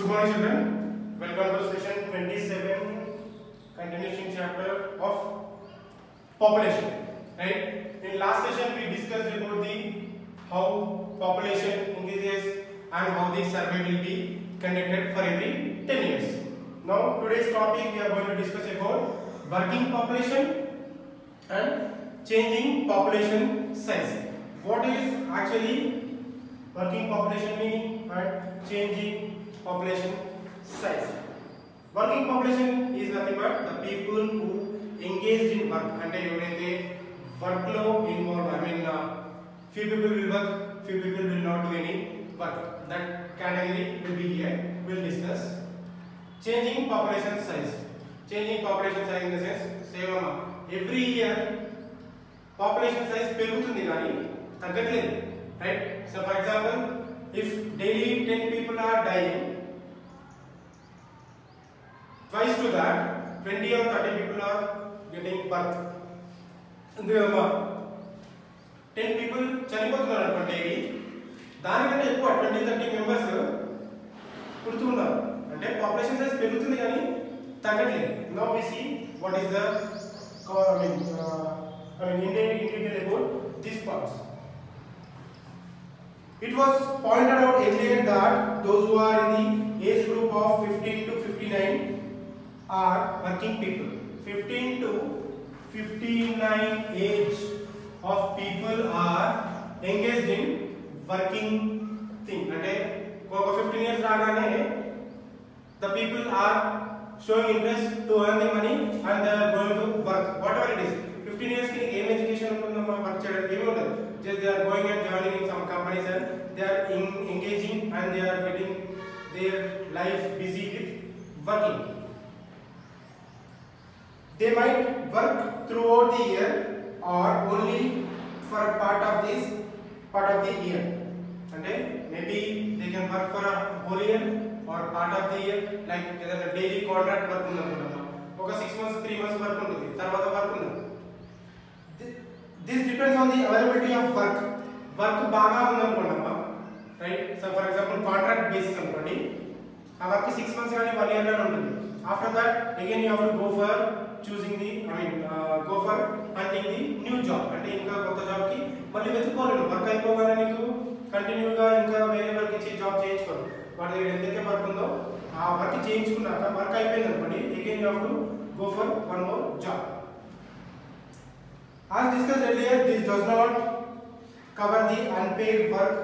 Good morning, children. Welcome to session 27, continuation chapter of population. Right? In last session, we discussed about the how population increases and how the survey will be conducted for every 10 years. Now, today's topic we are going to discuss about working population and changing population size. What is actually working population meaning and changing population size? Working population is nothing but the people who engaged in work. అంటే ఎవరైతే work లో involved, few people will work, few people will not do any work. That category will be here. We'll discuss. Changing population size. Changing population size in the sense, same every year population size పెరుగుతుంది కానీ తగ్గట్లేదు. Right? So for example, if daily 10 people are dying, twice to that 20 or 30 people are getting birth. అందువల్ల 10 people చనిపోతున్నారు అనుకోండి, దానికంటే ఎక్కువ 20-30 members పుడుతున్నారు. అంటే population size పెరుగుతుంది కానీ తగ్గట్లేదు. Now we see what is the in detail about these parts. It was pointed out earlier that those who are in the age group of 15 to 59 are working people. 15 to 59 age of people are engaged in working thing. అంటే ఒక 15 years రాగానే the people are showing interest to earn the money and they are going to work, whatever it is. 15 years ki em education untundamma, work cheyadam em undadu, just they are going and joining in some companies and they are engaging and they are getting their life busy with working. They might work throughout the year or only for a part of the year. Ante maybe they can work for a whole year or part of the year, like either daily contract work undamma, oka 6 months 3 months work untundi, tarvata work undadu. This depends on the availability of work. Work baga undamma, right? So for example, contract basis anukondi, aa work 6 months gaani 1 year gaani untundi. After that again you have to go for choosing the go for hunting the new job. Ante inka kotta job ki malli vetukoledu, work ayipogane neeku continue ga inka vere work ichi job చేయించుకోరు. వాడి దగ్గర ఎంతైతే work ఉందో ఆ work చేయించుకున్నాక work అయిపోయింది అనుకోండి, again you have to go for one more job. As discussed earlier, this does not cover the unpaid work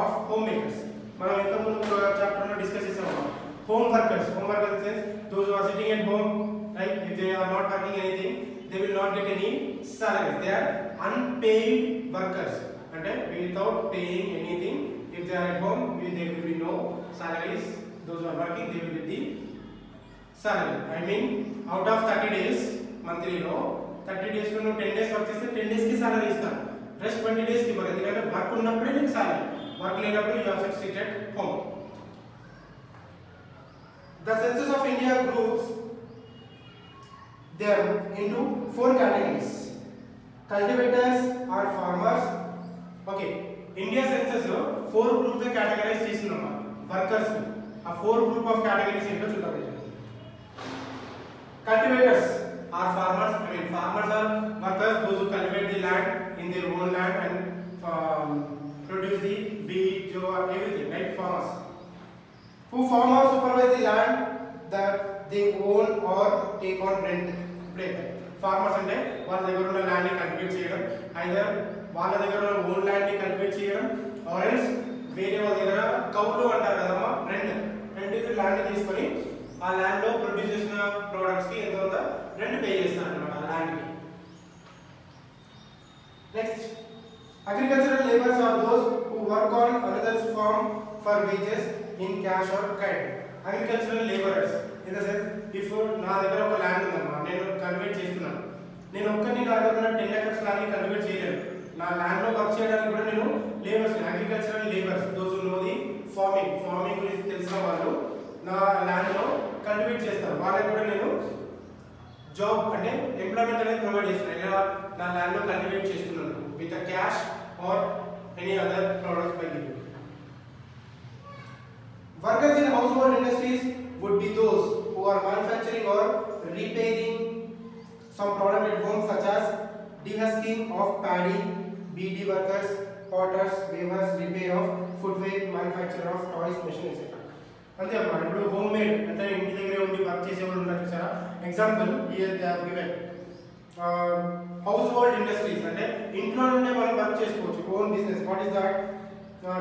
of homemakers. మనం ఇంత ముందు చాప్టర్ లో డిస్కస్ చేసాము home workers in the sense those who are sitting at home, right? If they are not working anything, they will not get any salaries. They are unpaid workers, and without paying anything, if they are at home, there will be no salaries. Those who are working, they will get the salary. I mean, out of 30 days monthly lo 30 days లో 10 days work చేస్తే 10 days కి salary ఇస్తారు, rest 20 days కి ఇవ్వరు. ఎందుకంటే work ఉన్నప్పుడే నీకు salary, work లేనప్పుడు you have to SIT at home. The census of India groups them into 4 categories. Cultivators or farmers. Okay, India census lo 4 groups గా categorize చేసినాము వర్కర్స్ ని. ఆ 4 group of categories ఏంటో చూద్దాం. Cultivators are farmers. Farmers are workers, those who cultivate the land in their own land and produce the wheat, jowar, everything, right? Farmers who farm or supervise the land that they own or take on rent. Farmers అంటే వాళ్ళ దగ్గర ఉన్న land ని cultivate చేయడం, either వాళ్ళ దగ్గర ఉన్న own land ని కల్టివేట్ చేయడం or else వేరే వాళ్ళ దగ్గర కౌలు అంటారు కదమ్మా, రెంట్ ల్యాండ్ తీసుకొని ఆ ల్యాండ్ లో ప్రొడ్యూస్ చేసిన ప్రొడక్ట్స్ కి ఎంత ఉందో రెంట్ పే చేస్తారు అన్నమాట ఆ ల్యాండ్ కి. Next, agricultural labours are those who work on another's farm for wages in cash or kind. Agricultural labourers in the sense, if నా దగ్గర ఒక ల్యాండ్ ఉందమ్మా, నేను కల్టివేట్ చేస్తున్నాను, నేను ఒక్కరిని నా దగ్గర ఉన్న 10 acres ల్యాండ్ ని కల్టివేట్ చేయలేను. నా ల్యాండ్ లో వర్క్ చేయడానికి కూడా నేను labours, agricultural labours, those who know the farming గురించి తెలిసిన వాళ్ళు నా ల్యాండ్ లో కల్టివేట్ చేస్తారు. వాళ్ళకి కూడా నేను జాబ్ అంటే ఎంప్లాయ్మెంట్ అనేది ప్రొవైడ్ చేస్తున్నాను. ఇలా నా ల్యాండ్ లో కల్టివేట్ చేస్తున్నాను with cash or any other products by giving. Workers in household industries would be those who are manufacturing or repairing some product at home, such as dehusking of paddy, BD workers, potters, weavers, repair of footwear, manufacture of toys, machine, etc. అంతే అమ్మా. ఇప్పుడు home made అంటే ఇంటి దగ్గరే ఉండి work చేసేవాళ్ళు ఉన్నారు చూసారా. Example here they have given household industries అంటే ఇంట్లో నుండే మనం వర్క్ చేసుకోవచ్చు, own business. What is that?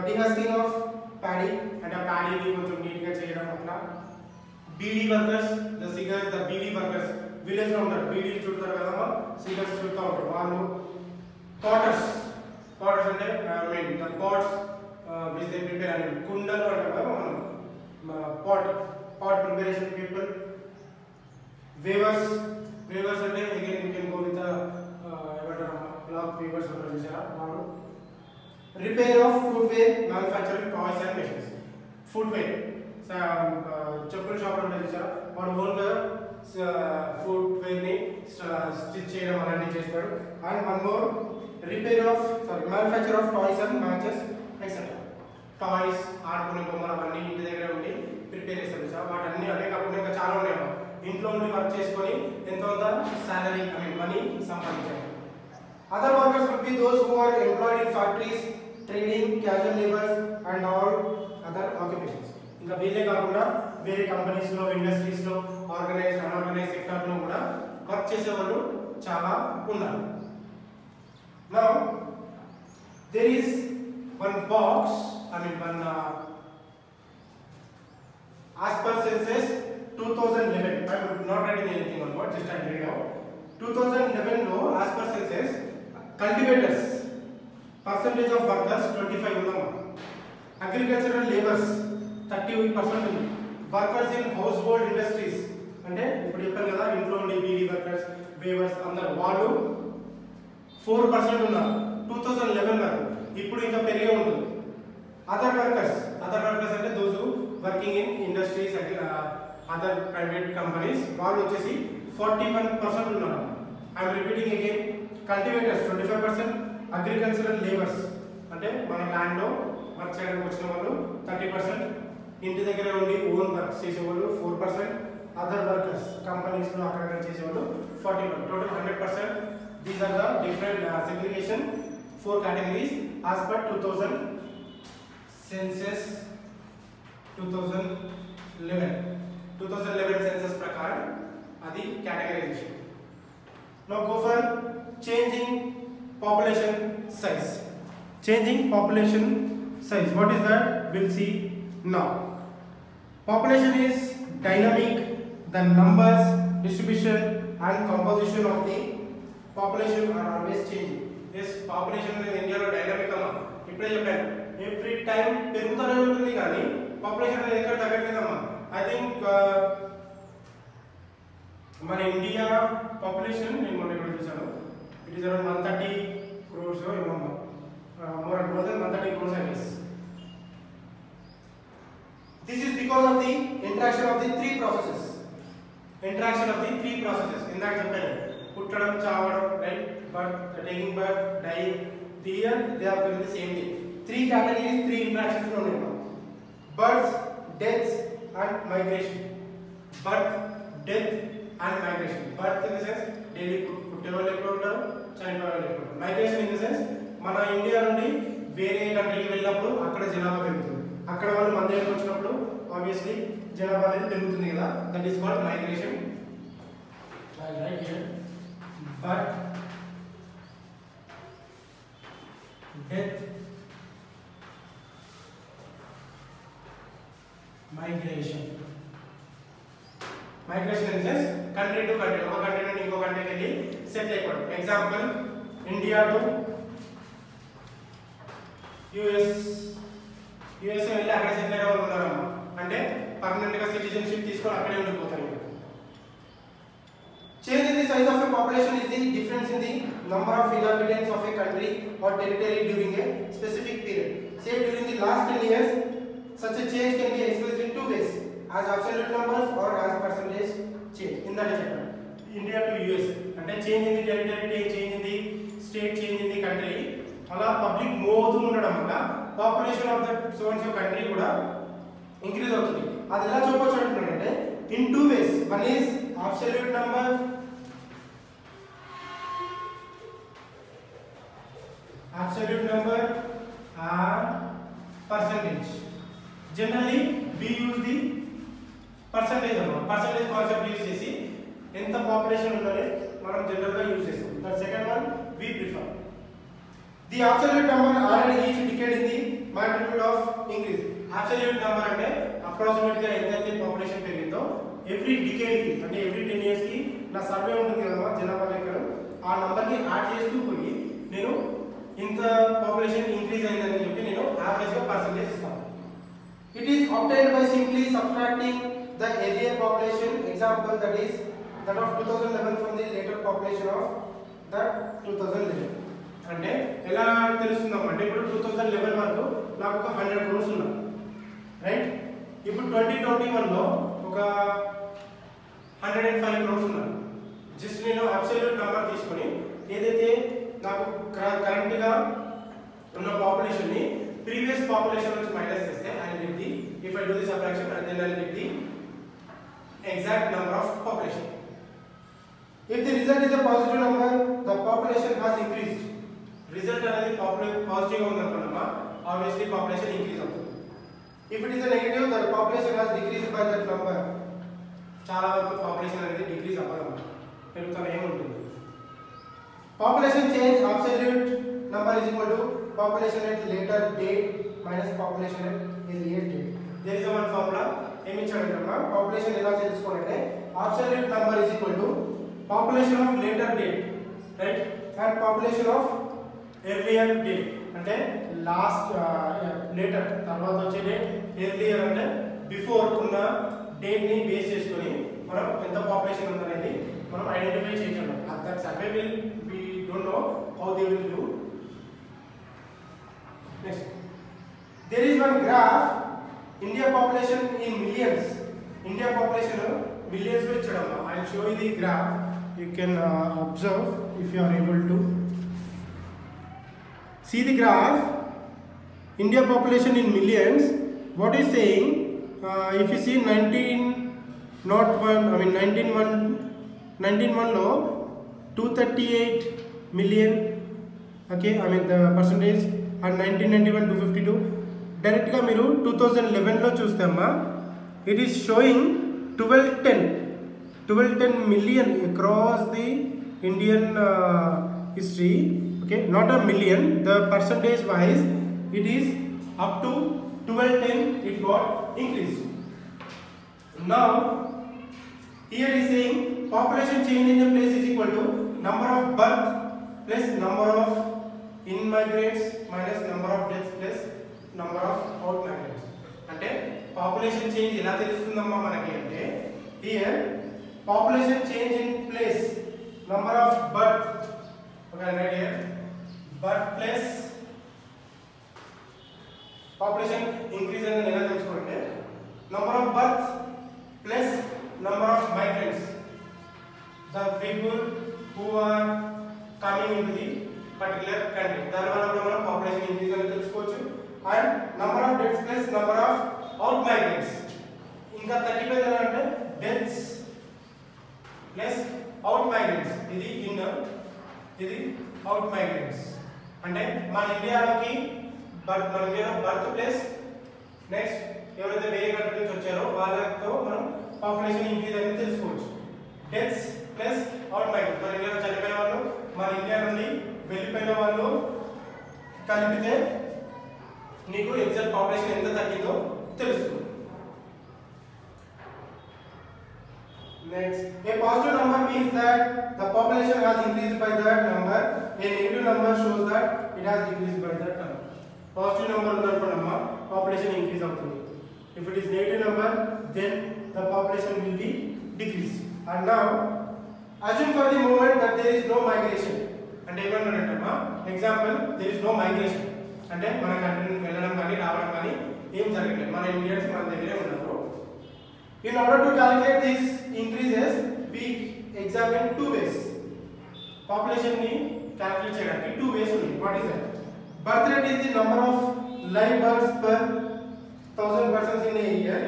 Dehusking of paddy అంటే ఆ ప్యాడీని కొంచెం నీట్గా చేయడం అట్లా. Beedi workers, the cigars, the beedi workers విలేజ్లో ఉంటారు, బీడీలు చుడతారు కదమ్మా, సిగర్స్ చుడతా ఉంటారు వాళ్ళు. పాటర్స్, పాటర్స్ అంటే main the pots which they prepare అని కుండలు అంటాం కదా మనం, pot preparation people. Weavers, weavers అంటే again you can go with ఏమంటారమ్మా క్లాత్ వేవర్స్ ఉంటారు చూసారా వాళ్ళు. Repair of footwear, manufacturing toys and machines. Footwear చెప్పుల షాప్ ఉంటాయి చూసారా, వాడు ఓన్గా ఫుట్వేర్ని స్టిచ్ చేయడం అలాంటి చేస్తాడు. And one more repair of manufacture of toys and matches etcetera. Toys, ఆడుకునే బొమ్మలు అవన్నీ ఇంటి దగ్గర ఉండి ప్రిపేర్ చేస్తారు సార్. వాటన్నీ అదే కాకుండా ఇంకా చాలా ఉన్నాయమ్మా. ఇంట్లో ఉండి వర్క్ చేసుకొని ఎంతో సాలరీ మనీ సంపాదించారు. Other workers would be those who are employed in factories, trading, casual laborers and all other occupations. ఇంకా వీళ్ళే కాకుండా వేరే కంపెనీస్లో, ఇండస్ట్రీస్లో, ఆర్గనైజ్డ్, అన్ఆర్గనైజ్డ్ సెక్టార్లో కూడా వర్క్ చేసే వాళ్ళు చాలా ఉన్నారు. Now there is one box, one as per census 2011. I am not writing anything on board, just I am reading out. 2011 లో as per census cultivators percentage of workers 25 ఉన్నాము. Agricultural laborers 30% ఉంది. Workers in household industries అంటే ఇప్పుడు చెప్పాను కదా ఇంట్లో ఉండే beedi workers, weavers అందరూ వాళ్ళు 4% ఉన్నారు 2011 వరకు. ఇప్పుడు ఇంకా పెరిగే ఉంటుంది. అదర్ వర్కర్స్ అంటే those working in industries, other private companies, వాళ్ళు వచ్చేసి 41% ఉన్నారు. I'm repeating again. Cultivators 25%, agricultural labours అంటే మన ల్యాండ్లో వర్క్ చేయడానికి వచ్చిన వాళ్ళు 30%, ఇంటి దగ్గర ఉండి ఓన్ వర్క్ చేసేవాళ్ళు 4%, అదర్ వర్కర్స్ కంపెనీస్లో అక్కడ చేసేవాళ్ళు 41%, total 100%. These are the different segregation 4 categories as per 2000 census 2011 census ప్రకారం అది categorization. Now go for changing population size. Changing population size, what is that? We'll see now. Population is dynamic. The numbers, distribution and composition of the population are always changing. This population in India లో dynamic అమ్మా. ఇప్పుడే చెప్పాను, every time పెరుగుతూనే ఉంటుంది కానీ population అనేది ఎక్కడ తగ్గట్లేదమ్మా. I think మన ఇండియా పాపులేషన్ నేను మొన్న ఇక్కడ చూసాను, ఇట్ ఈస్ అరౌండ్ 130 crores ఏమమ్మా, more than 130 crores I guess. This is because of the interaction of the three processes. ఇందాక చెప్పాను, పుట్టడం, చావడం, right, birth, taking birth, dying. Here they are doing the same thing. 3 categories, 3 interactions ఉన్నాయి. Birth, death and migration. Birth, death and migration. Birth in the sense daily పుట్టేవాళ్ళు ఎక్కడ ఉంటారు, చనిపోయేవాళ్ళు ఎక్కడ ఉంటారు. Migration in the sense మన India నుండి వేరే కంట్రీకి వెళ్ళినప్పుడు అక్కడ జనాభా పెరుగుతుంది, అక్కడ వాళ్ళు మన దగ్గరికి వచ్చినప్పుడు ఆబ్వియస్లీ జనాభా అనేది పెరుగుతుంది కదా. That is called migration. Right here birth, death, migration. Migration in sense country to country, ఒక కంట్రీ నుండి ఇంకో కంట్రీకి వెళ్ళి సెటిల్ అయిపోవడం. ఎగ్జాంపుల్ ఇండియా టు యుఎస్ఏ వెళ్ళి అక్కడ సెటిల్ అయిన వాళ్ళు ఉన్నారమ్మా. అంటే పర్మనెంట్ గా సిటిజన్షిప్ తీసుకొని అక్కడే ఉండిపోతారు. Change in the size of a population is the difference in the number of inhabitants of a country or territory during a specific period. Say during the last 10 years, such a change can be expressed in 2 ways, as absolute numbers or as percentage change. In that chapter, India to US, and change in the territory, change in the state, change in the country. అలా public move అవుతూ ఉండడం వల్ల population of that so and so country కూడా increase అవుతుంది. అది ఎలా చెప్పొచ్చు అంటున్నానంటే in two ways. One is absolute number, absolute number and percentage. Generally we use the percentage అన్నమాట. percentage concept యూస్ చేసి ఎంత పాపులేషన్ ఉందని మనం జనరల్ గా యూస్ చేస్తాం. The second one we prefer the absolute number are in each decade in the magnitude of increase. Absolute number అంటే approximate గా ఎంతైతే పాపులేషన్ పెరిగిందో ఎవ్రీ డికేడ్ కి అంటే ఎవ్రీ 10 ఇయర్స్ కి నా సర్వే ఉంటుంది కదా జనాభా లెక్కలు, ఆ నంబర్ కి యాడ్ చేస్తూ పోయి నేను ఇంత పాపులేషన్ ఇంక్రీజ్ అయిందని చెప్పి నేను యావరేజ్ గా పర్సెంటేజ్ ఇస్తాను. It is obtained by simply subtracting the earlier population, example that of 2011 from the later population of that 2011. అంటే ఎలా తెలుస్తుందంటే ఇప్పుడు 2011 వరకు నాకు ఒక 100 crores ఉన్నారు, రైట్? ఇప్పుడు 2021 లో ఒక 105 crores ఉన్నారు. జస్ట్ నేను అబ్సల్యూట్ నంబర్ తీసుకొని ఏదైతే నాకు కరెంట్ గా ఉన్న పాపులేషన్ ని ప్రీవియస్ పాపులేషన్ నుంచి మైనస్ చేస్తే I will get the, if I do the subtraction then I will get the exact number of population. If the result is a positive number the population has increased. Result అనేది positive గా ఉందనుకున్నామా obviously population increase అవుతుంది. If it is a negative the population has decreased by that number. చాలా వరకు population అనేది decrease అవ్వదు, పెరుగుతూనే ఉంటుంది. Population change absolute number is equal to population at later date minus population at earlier date. There is one formula. ఏమి ఇచ్చాడంటే population ఎలా తెలుసుకోవాలంటే absolute number is equal to population of later date, right, and population of earlier date. అంటే last later తర్వాత వచ్చే date, earlier అంటే before ఉన్న date ని బేస్ చేసుకొని మనం ఎంత పాపులేషన్ ఉందనేది మనం ఐడెంటిఫై చేయగలం. That survey will don't know how they will do. Next, there is one graph India population in millions. India population millions lo ichadamma. I will show you the graph. You can observe if you are able to see the graph. India population in millions. What is saying? If you see 1901 lo 238 million, okay, I mean the percentage, and 1991 252. Direct ga meeru 2011 lo chustamma, it is showing 1210 million across the Indian history, okay, not a million, the percentage wise it is up to 1210 it got increased. Now here is saying population change in a place is equal to number of birth plus number of in-migrants minus number of deaths plus number of out-migrants. అంటే population change ఎలా తెలుస్తుందమ్మా మనకి అంటే here population change in place, number of birth, okay, right here birth plus population increase అనేది ఎలా తెలుసుకోవాలంటే number of birth plus number of migrants, the people who are coming into the particular country. దాని వల్ల కూడా మనం population increase అనేది తెలుసుకోవచ్చు. And number of deaths plus number of out migrants. ఇంకా తగ్గిపోయింది అంటే డెత్స్ ప్లస్ అవుట్ మైగ్రెంట్స్. ఇది ఇన్, ఇది అవుట్ మైగ్రెంట్స్. అంటే మన ఇండియాలోకి మన ఇండియాలో బర్త్ ప్లస్ నెక్స్ట్ ఎవరైతే వేరే కంట్రీ నుంచి వచ్చారో వాళ్ళతో మనం పాపులేషన్ ఇంక్రీజ్ అనేది తెలుసుకోవచ్చు. డెత్స్ ప్లస్ అవుట్ మైగ్రెంట్స్, మన ఇండియాలో చనిపోయిన వాళ్ళు మన ఇండియా నుండి వెళ్ళిపోయిన వాళ్ళు కలిపితే నీకు ఎగ్జాక్ట్ పాపులేషన్ ఎంత తగ్గిందో తెలుస్తుంది. Next, a positive number means that the population has increased by that number. A negative number shows that it has decreased by that number. Positive number ఉన్నప్పుడు population increase అవుతుంది. If it is negative number, then the population will be decreased. And now, assume for the moment that there is no migration. అంటే ఏమంటారంటమ్మా, example there is no migration. అంటే మన country నుంచి వెళ్ళడం కానీ రావడం కానీ ఏం జరగలేదు, మన ఇండియన్స్ మన దగ్గరే ఉన్నారు. In order to calculate these increases, we examine two ways. Population ni calculate cheyadaniki two ways undi. What is that? Birth rate is the number of live births per 1000 persons in a year.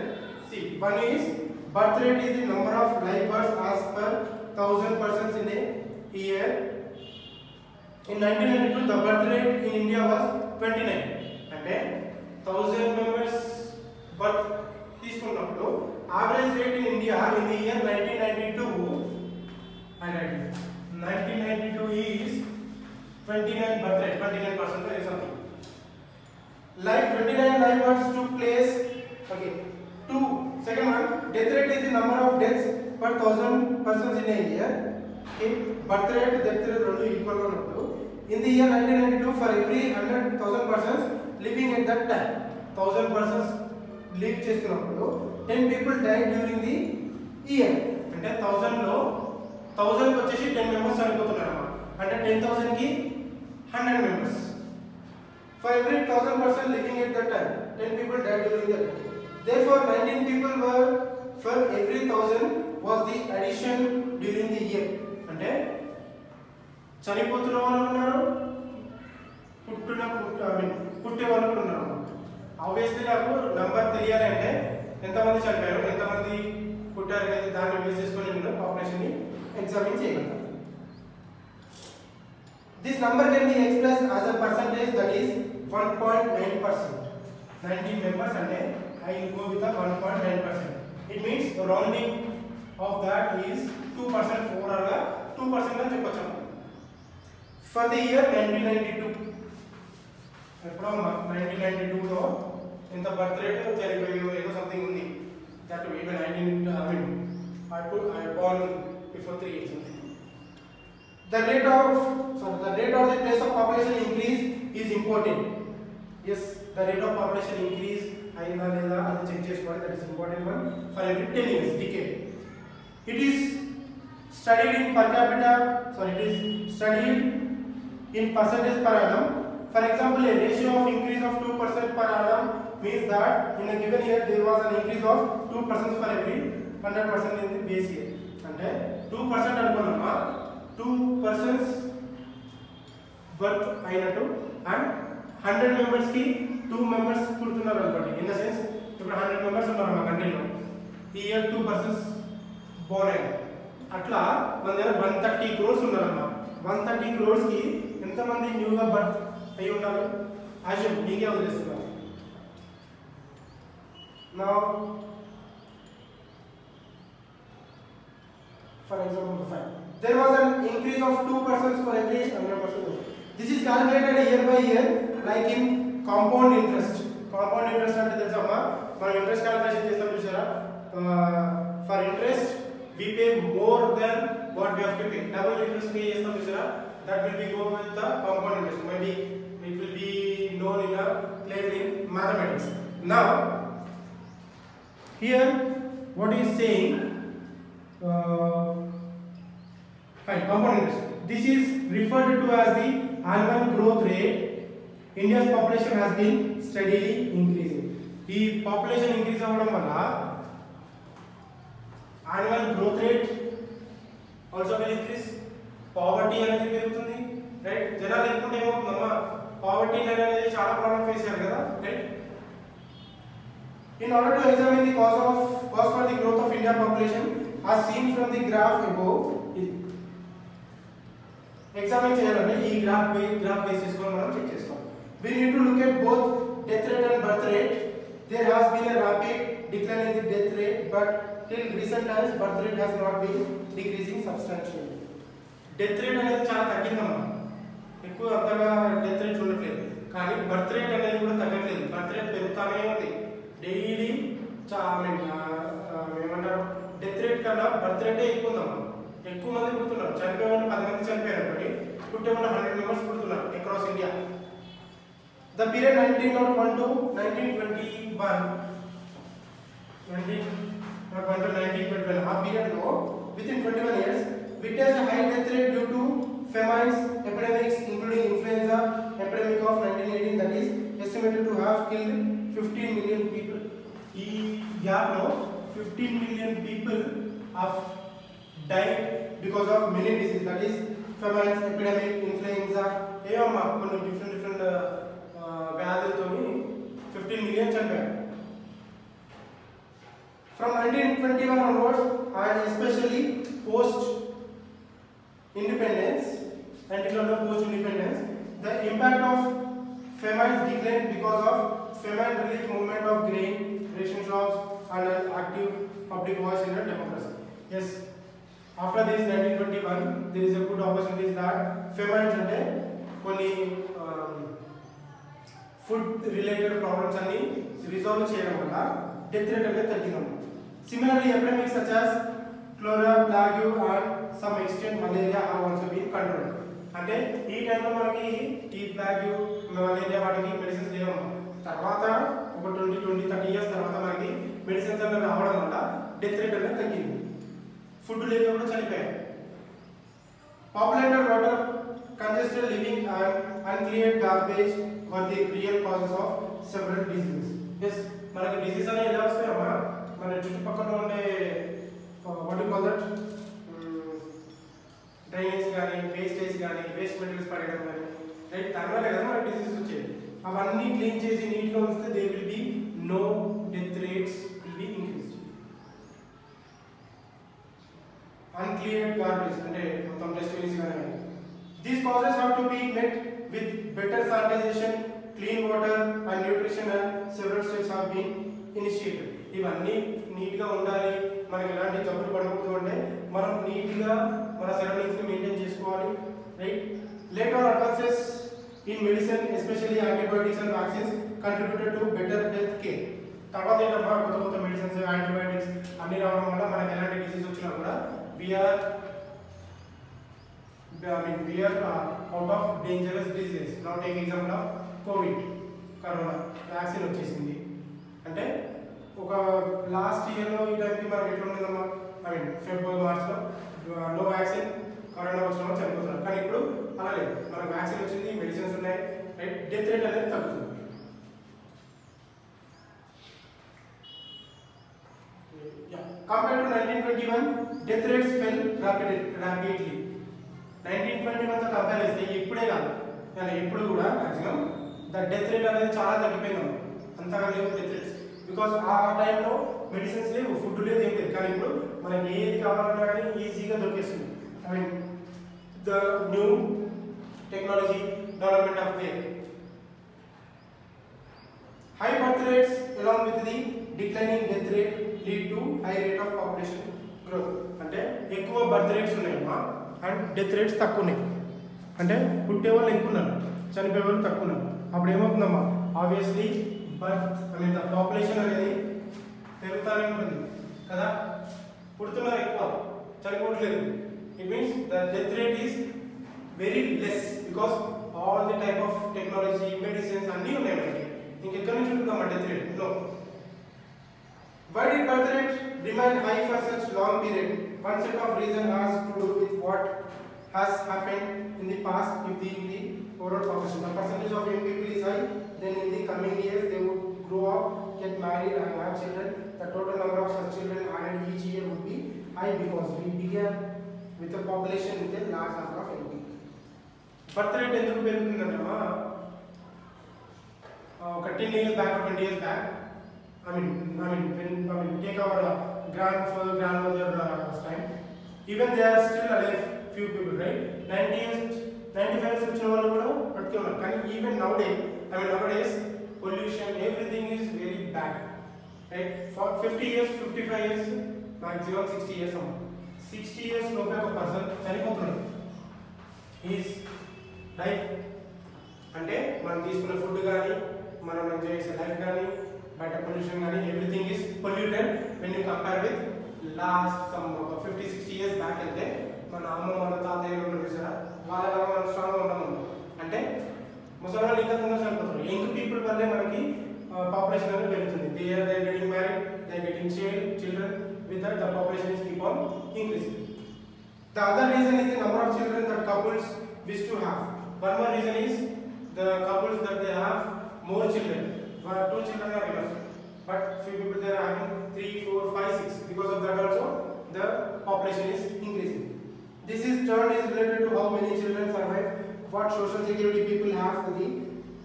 See, one is birth rate is the number of live births as per 1000 persons in a year. In 1992, the birth rate in India was 29. అంటే 1000 members birth తీసుకున్నప్పుడు average rate in India in the year 1992 is 29 birth rate, 29% or something. Like 29 live births took place. Okay. Second one, death rate is the number of deaths per 1000 persons in a year. Okay. Birth rate, death rate రెండు equal గా ఉన్నప్పుడు in the year 1992 for every 100,000 persons living at that time 1000 persons live చేస్తున్నప్పుడు 10 people died during the year. అంటే 1000 లో 1000 వచ్చేసి 10 members చనిపోతున్నారు అన్నమాట. అంటే 10,000 కి 100 members. For every 1000 persons living at that time 10 people died during that time. Therefore 19 people were for every 1000 was the addition during the year. అంటే చనిపోతున్న వాళ్ళు ఉన్నారు, పుట్టే వాళ్ళు కూడా ఉన్నారు. ఆబ్వియస్లీ నాకు నంబర్ తెలియాలి అంటే ఎంతమంది చనిపోయారు, ఎంతమంది పుట్టారు అనేది దాన్ని బేస్ చేసుకొని నేను పాపులేషన్ ని ఎగ్జామిన్ చేయగలుగుతాను. This number can be expressed as a percentage, that is 1.9%. 19 members and I will go with the 1.9%. It means rounding of that is 2%. Overall 2% అని చెప్పొచ్చు. For the year 1992, ఎప్పుడో 1992 లో ఎంత బర్త్ రేట్ జరిగిపోయో ఏదో something ఉంది. That even I born before 3 years. The rate of the place of population increase is important. Yes, the rate of population increase ayina leda adi check cheskoli, that is important one for every 10 years decade. It is studied in per capita, it is studied in percentage per annum. For example, a ratio of increase of 2% per annum means that in a given year there was an increase of 2% for every 100% in the base year. అంటే 2% అనుకున్నామా 2 persons birth అయినట్టు and 100 members కి 2 members పుడుతున్నారు అనుకోండి. In the sense ఇప్పుడు 100 members ఉన్నారు మా కంట్రీలో, ఈ year 2 persons Born అయ్యారు. అట్లా మన దగ్గర 130 crores ఉన్నారన్నమాట. 130 crores కి ఎంతమంది న్యూగా బర్త్ అయి ఉన్నారు అజ్యూమ్ మీకే వదిలేస్తున్నారు. Now for example, there was an increase of 2 persons for every 100 persons. This is calculated year by year like in compound interest. Compound interest అంటే తెలుసమ్మా, మనం ఇంట్రెస్ట్ క్యాలిక్యులేషన్ చేస్తాం చూసారా, for interest we pay more than what we have to pay. Double interest pay చేస్తాం చూసారా, that will be go with the compound interest. Maybe it will be known in a later in mathematics. Now here what is saying, compound interest. This is referred to as the annual growth rate. India's population has been steadily increasing. The population increase avadam valla annual growth rate also will increase. Poverty అనేది పెరుగుతుంది, right? జనాలు ఎక్కువ ఏమవుతుందమ్మా, poverty అనేది చాలా problem face చేయాలి కదా, right? In order to examine the cause for the growth of India population as seen from the graph above, examine చేయాలంటే ఈ గ్రాఫ్ బేస్ చేసుకొని మనం చెక్ చేసుకోవాలి. We need to look at both death rate and birth rate. There has been a rapid decline in the death rate, but till recent times birth rate has not been decreasing substantially. Death rate అనేది చాలా తగ్గిందమ్మా, ఎక్కువ అంతగా death rate ఉండట్లేదు. కానీ birth rate అనేది కూడా తగ్గట్లేదు, birth rate పెరుగుతానే ఉంది డైలీ. ఏమంటారు, డెత్ రేట్ కన్నా బర్త్ రేటే ఎక్కువ ఉందమ్మా. ఎక్కువ మంది పుడుతున్నారు, చనిపోయే వాళ్ళు 10 మంది చనిపోయారు అనుకోండి, పుట్టే వాళ్ళు 100 members పుడుతున్నారు across India. The period 1901 to 1921, 1901 to 1921, ఆ period లో within 21 years witnessed a high death rate due to famines, epidemics including influenza epidemic of 1918 that is estimated to have killed 15 million people. ఈ gap లో 15 million people have died because of many diseases, that is famines, epidemic, influenza, ఏమమ్మా కొన్ని different వ్యాధులతోని 15 million చనిపోయారు. From 1921 onwards and especially post independence the impact of famines declined because of famine relief movement of grain ration shops and an active public voice in a democracy. Yes, after this 1921 there is a good opportunity that famines ante konni food related problems anni resolve cheyadam valla death rate ante taggindam. Similarly, epidemics such as cholera, plague and some extent malaria have also been controlled. అంటే ఈ టైంలో మనకి ఈ ప్లాగ్ malaria వాటికి medicines లేవు. తర్వాత ఒక 20-30 years తర్వాత మనకి మెడిసిన్స్ అన్నీ రావడం వల్ల డెత్ రేట్ అనేది తగ్గింది. ఫుడ్ లేక కూడా చనిపోయారు. Populated water, congested living and uncleared garbage were the real causes of several diseases. Yes, మనకి డిసీజ్ అనేది ఎలా వస్తాయమ్మా, మన చుట్టుపక్కల ఉండే what do you call that, drainage కానీ వేస్టేజ్ కానీ వేస్ట్ మెటీరియల్స్ పడడం కానీ రైట్, దానివల్ల కదా మనకి డిసీజెస్ వచ్చేది. అవన్నీ క్లీన్ చేసి నీట్గా ఉంచితే they will be no death rates will be increased. Uncleared garbage అంటే మొత్తం డస్ట్బిన్స్ కానీ these causes have to be met with better sanitization, clean water and nutrition and several steps have been initiated. ఇవన్నీ నీట్గా ఉండాలి, మనకి ఎలాంటి జబ్బులు పడకూడదు అంటే మనం నీట్గా మన సరౌండింగ్స్ని మెయింటైన్ చేసుకోవాలి right. Later on advances in medicine especially antibiotics and vaccines contributed to better health care. తర్వాత ఏంటమ్మా కొత్త కొత్త మెడిసిన్స్ యాంటీబయోటిక్స్ అన్ని రావడం వల్ల మనకి ఎలాంటి డిసీజ్ వచ్చినా కూడా we are out of dangerous diseases. Now take example of covid, corona vaccine వచ్చేసింది అంటే ఒక లాస్ట్ ఇయర్లో ఈ టైంకి మనకి ఎట్లా ఉండదమ్మా, ఫిబ్రవరి మార్చ్లో నో వ్యాక్సిన్, కరోనా వచ్చిన చనిపోతున్నారు. కానీ ఇప్పుడు అలా లేదు, మనకు వ్యాక్సిన్ వచ్చింది, మెడిసిన్స్ ఉన్నాయి రైట్, డెత్ రేట్ అనేది తగ్గుతుంది. Compared to 1921, death rates fell rapidly. 1921 తో కంపేర్ చేస్తే ఇప్పుడే కాదు కానీ ఇప్పుడు కూడా మాక్సిమం ద డెత్ రేట్ అనేది చాలా తగ్గిపోయింది. అంతగా లేవు డెత్ రేట్స్ బికాస్ ఆ టైంలో మెడిసిన్స్ లేవు, ఫుడ్ లేదు, ఏం లేదు. కానీ ఇప్పుడు మనకి ఏది కావాలన్నా కానీ ఈజీగా దొరికేస్తుంది. The new technology development of care. High birth rates along with the declining death rate lead to high rate of population growth. అంటే ఎక్కువ బర్త్ రేట్స్ ఉన్నాయమ్మా అండ్ డెత్ రేట్స్ తక్కువ ఉన్నాయి. అంటే పుట్టే వాళ్ళు ఎక్కువ ఉన్నారు, చనిపోయే వాళ్ళు తక్కువ ఉన్నారు. అప్పుడు ఏమవుతుందమ్మా, ఆబ్వియస్లీ ద పాపులేషన్ అనేది పెరుగుతూనే ఉంటుంది కదా, పుడుతున్నారు ఎక్కువ, చనిపోవట్లేదు. It means the death rate is very less because all the type of technology medicines అన్నీ ఉన్నాయి మనకి. ఇంకెక్కడి నుంచి ఉంటుందమ్మా death rate? No. Why did birth rate remain high for such long period? One set of reason has to do with what has happened in the past. If the overall population, the percentage of young people is high, then in the coming years they would grow up, get married and have children. The total number of such children added each year would be high because we began with a population with a large number of young people. Birth rate ఎందుకు పెరుగుతుందంటమ్మా, ఒక 10 years back or 20 years back, when take our grandfather, grandmother's time, even they are still alive, few people, right? 90 years, 95 years వచ్చిన వాళ్ళు కూడా బతికే ఉన్నారు. కానీ even nowadays pollution, everything is very bad, right? For 50 years, 55 years, maximum 60 years, 60 years లోపే ఒక person చనిపోతున్నాడు. Is right అంటే మనం తీసుకునే ఫుడ్ కానీ మనం ఎంజాయ్ చేసే లైఫ్ కానీ బయట పొల్యూషన్ కానీ everything is polluted when you compare with last some 50-60 years back వెళ్తే మన అమ్మ మన తాతయ్య ఉంటారు చూసారా, వాళ్ళలాగా మనం స్ట్రాంగ్గా ఉంటాము. అంటే ముసలి వాళ్ళు ఇంకా తొందరగా చనిపోతారు. యంగ్ పీపుల్ వల్లే మనకి పాపులేషన్ అనేది పెరుగుతుంది. They are getting married, they are getting children, with that the population is keep on increasing. The other reason is the number of children that couples wish to have. One more reason is the couples that they have more children. 2 children are enough, but few people they are having 3, 4, 5, 6. Because of that also the population is increasing. This is term is related to how many children survive, what social security people have for the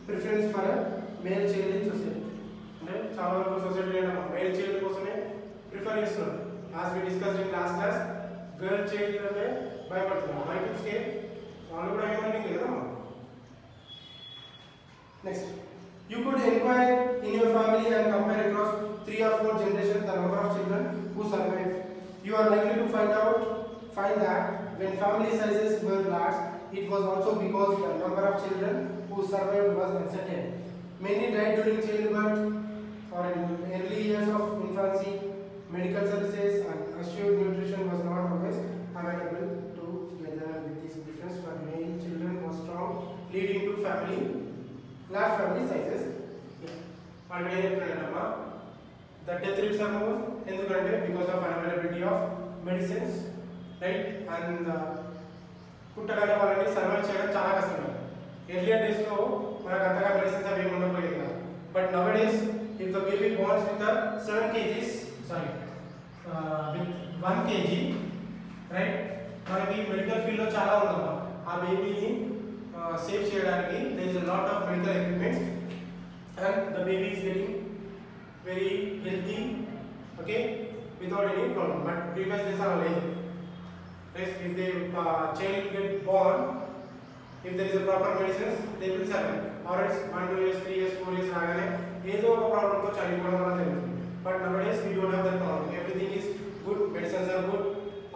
preference for a male child in society. అంటే చాలా వరకు సొసైటీలో male child కోసమే prefer prefer చేస్తున్నారు as we discussed in last class girl child అంటే భయపడుతున్నారు why to scare వాళ్ళు కూడా ఏమంటుంది కదా next you could inquire in your family and compare across 3 or 4 generations the number of children who survived. You are likely to find that when family sizes were large, it was also because the number of children who survived was uncertain. Many died during childbirth or in early years of infancy. Medical services and assured nutrition was not always available together. With this difference for male children was strong, leading to large family sizes. Already చెప్పానమ్మా the death rates are more ఎందుకంటే because of unavailability of medicines, right? And పుట్టగానే వాళ్ళని survive చేయడం చాలా కష్టం. Earlier days లో మనకు అంతగా medicines అవి ఉండకపోయేది కాదు. But now days if the baby born with the 7 kgs with 1 kg, right? మనకి మెడికల్ ఫీల్డ్ లో చాలా ఉందమ్మా ఆ బేబీని సేవ్ చేయడానికి there is a lot of medical equipment and the baby is getting very healthy, okay, without any problem. But previous days are like if the child get born, if there is a proper medicines they will survive, or else 1 2 years 3 years 4 years రాగానే ఏదో ఒక problem తో చనిపోవడం వల్ల జరుగుతుంది. But nowadays we don't have that problem. Everything is good, medicines are good,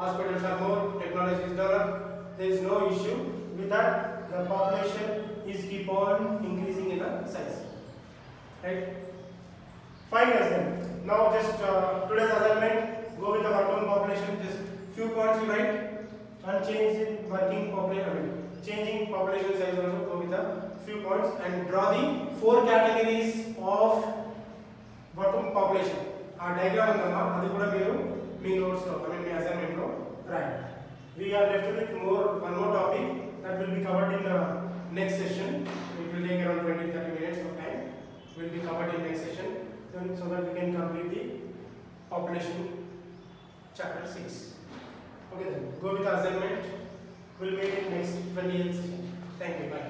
hospitals are more, technology is developed, there is no issue with that. The population is keep on increasing in the size, right? Fine guys, then now just today's assignment, go with the working population, just few points you write and change in working population, changing population size also, go with the few points and draw the 4 categories of working population. Our diagram undamma adi kuda meeru mee notes lo mee assignment lo write. We are left with one more topic that will be covered in next session. It will take around 20-30 minutes of time. Will be covered in next session, so that we can complete the population chapter 6. Okay then, go with the assignment. We'll meet in next 28th session. Thank you. Bye.